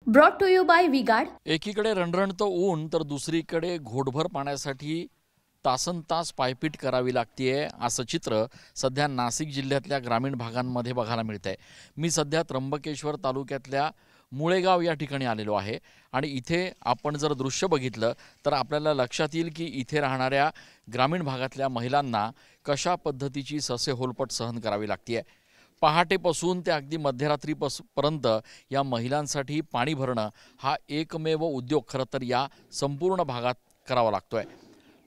Brought to you by V Guard. एकीकडे रणरणतं ऊन तर दुसरीकडे घोटभर पाण्यासाठी तासनतास पायपीट करावी लागतेय असं चित्र सध्या नाशिक जिल्ह्यातल्या ग्रामीण भागांमध्ये बघायला मिळतंय। मी सध्या त्र्यंबकेश्वर तालुक्यातल्या मुळेगाव या ठिकाणी आलेलो आहे आणि इथे आपण जर दृश्य बघितलं तर आपल्याला लक्षात येईल की इथे राहणाऱ्या ग्रामीण भागातल्या महिलांना कशा पद्धतीची ससेहोलपट सहन करावी लागतेय। पहाटेपासून ते अगदी मध्यरात्रीपर्यंत या महिलांसाठी पाणी भरणं हा एकमेव उद्योग खरं तर या संपूर्ण भागात करावा लागतोय।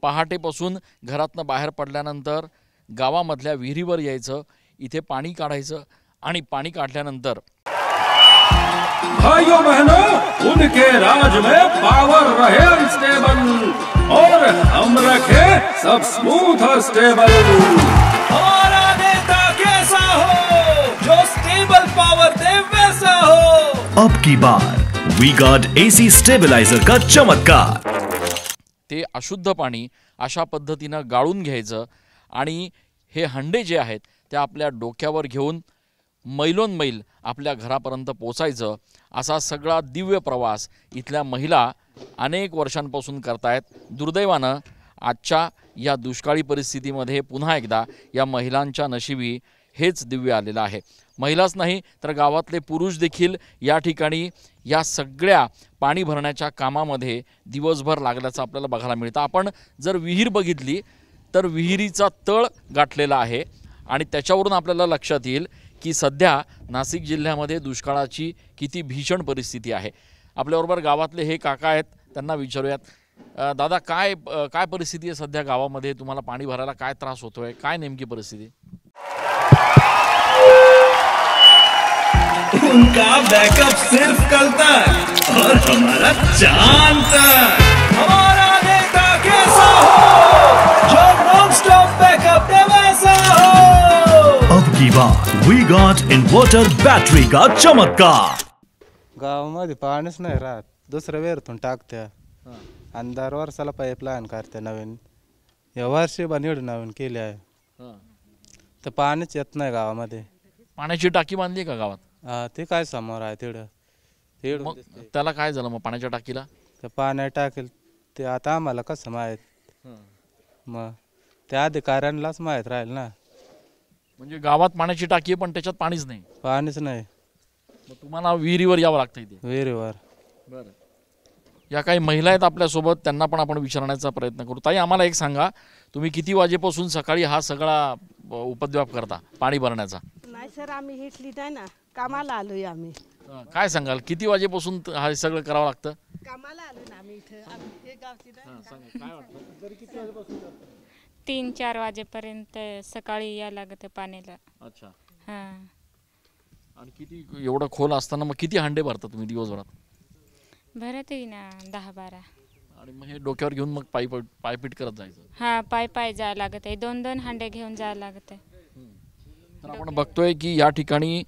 पहाटेपासून घरातनं बाहेर पडल्यानंतर गावामधल्या विहिरीवर यायचं, इथे पाणी काढायचं आणि पाणी काढल्यानंतर भाइयों बहनों, उनके राज में पावर रहे अनस्टेबल और हम रखे सब स्मूथ और स्टेबल। हमारा नेता कैसा हो जो स्टेबल पावर दे वैसा हो। अब की बार वी गार्ड एसी स्टेबलाइजर का चमत्कार। ते अशुद्ध पाणी अशा पद्धतीनं गाळून घ्यायचं आणि हे हंडे जे आहेत ते आपल्या डोक्यावर घेऊन मैलोन मैल आपल्या घरापर्यंत पोचायचं असा सगळा दिव्य प्रवास इथल्या महिला अनेक वर्षांपासून करतायत। दुर्दैवानं आजच्या या दुष्काळी परिस्थितीमध्ये पुन्हा एकदा या महिलांच्या नशिबी हेच दिव्य आलेलं आहे। महिलाच नाही तर गावातले पुरुष देखील या ठिकाणी या सगळ्या पाणी भरण्याच्या कामामध्ये दिवसभर लागल्याचं आपल्याला बघायला मिळतं। आपण जर विहीर बघितली तर विहिरीचा तळ गाठलेला आहे आणि त्याच्यावरून आपल्याला लक्षात येईल की सध्या नाशिक जिल्ह्यामध्ये दुष्काळाची किती भीषण परिस्थिती आहे। आपल्याबरोबर गावातले हे काका आहेत, त्यांना विचारूयात। दादा, काय परिस्थिती आहे सध्या गावामध्ये? तुम्हाला पाणी भरायला काय त्रास होतोय? काय नेमकी परिस्थिती? उनका बैकअप सिर्फ कल तक और हमारा चांद तक। हमारा नेता कैसा हो जो नॉन स्टॉप बैकअप दे वैसा हो। अब की बार वी गार्ड इन्वर्टर बैटरी का चमत्कार। गावामध्ये पाणीच नाही राहत, दुसऱ्या वेरतून टाकत्या आणि दर वर्षाला पाईपलाईन करते नवीन। या वर्षी बनवून नवीन केली आहे तर पाणीच येत नाही गावामध्ये। पाण्याची टाकी बांधली का गावात? ते काय समोर आहे तेवढं मग त्याला काय झालं? मग पाण्याच्या टाकीला ते पाणी टाकेल ते आता आम्हाला कसं माहीत? मग त्या अधिकाऱ्यांनाच माहीत राहील ना। म्हणजे गावात पाण्याची टाकी आहे पण त्याच्यात पाणीच नाही? पाणीच नाही। मग तुम्हाला विहिरीवर यावं लागतं इथे? विहिरीवर। बरं, या काही महिला आहेत आपल्यासोबत, त्यांना पण आपण विचारण्याचा प्रयत्न करू। ताई, आम्हाला एक सांगा, तुम्ही किती वाजेपासून सकाळी हा सगळा उपद्व्याप करता पाणी भरण्याचा? नाही सर, आम्ही हिटली नाही ना, कामाला आलोय आम्ही। काय सांगाल, किती वाजेपासून हा सगळं करावं लागतं? कामाला आलो ना आम्ही इथं, हे गावची नाही। काय वाटतं? 3-4 वाजेपर्यंत सकाळी या लागतं पाण्याला। अच्छा, हां। आणि किती एवढं खोल असताना मग किती हंडे भरता तुम्ही दिवसभरात? भरत ना 10-12। आणि मग हे डोक्यावर घेऊन मग पायपीट करत जायचं? हां, पाय जायला लागत आहे, 2-2 हंडे घेऊन जायला लागत आहे। तर आपण बघतोय की या ठिकाणी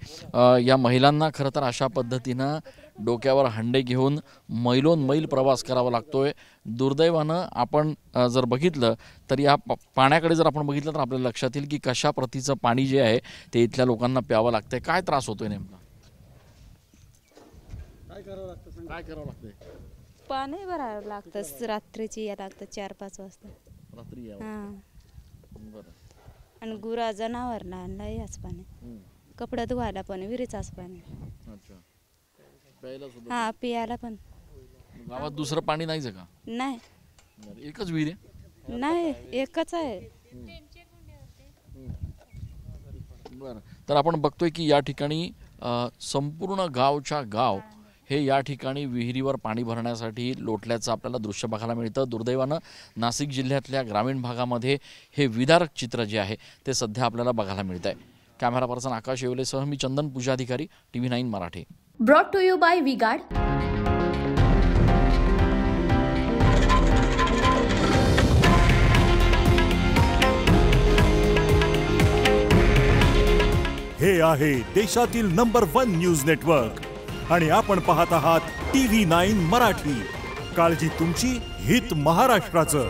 या महिलांना खरं तर अशा पद्धतीनं डोक्यावर हंडे घेऊन मैलोन मैल प्रवास करावा लागतोय। दुर्दैवानं आपण जर बघितलं तर या पाण्याकडे जर आपण बघितलं तर आपल्याला लक्षात येईल की कशा प्रतीचं पाणी जे आहे ते इथल्या लोकांना प्यावं लागतंय। काय त्रास होतोय नेमका? काय करावं लागतंय? पाणी भरावं लागतं, रात्रीची या लागतं 4-5 वाजता रात्री। हां, बरं। आणि गुरा जनावरला आणला याच पाणी, कपडे धुवायला पण विहिरीचाच पाणी। अच्छा, प्यायला सुद्धा? हां, पियाला पण। गावात दुसरं पाणी नाहीच का? नाही, एकच विहीर आहे? नाही, एकच आहे। बरं, तर आपण बघतोय की या ठिकाणी संपूर्ण गावच्या गाव हे या ठिकाणी विहिरीवर पाणी भरण्यासाठी लोटल्याचं आपल्याला दृश्य बघायला मिळतं। दुर्दैवानं नाशिक जिल्ह्यातल्या ग्रामीण भागामध्ये हे विदारक चित्र जे आहे ते सध्या आपल्याला बघायला मिळत आहे। कॅमेरा पर्सन आकाश येवलेसह मी Chandan Pujadhikari, TV9 Marathi. Brought to you by V Guard. हे आहे देशातील नंबर 1 न्यूज नेटवर्क आणि आपण पाहत आहात TV9 मराठी। काळजी तुमची, हित महाराष्ट्राचं।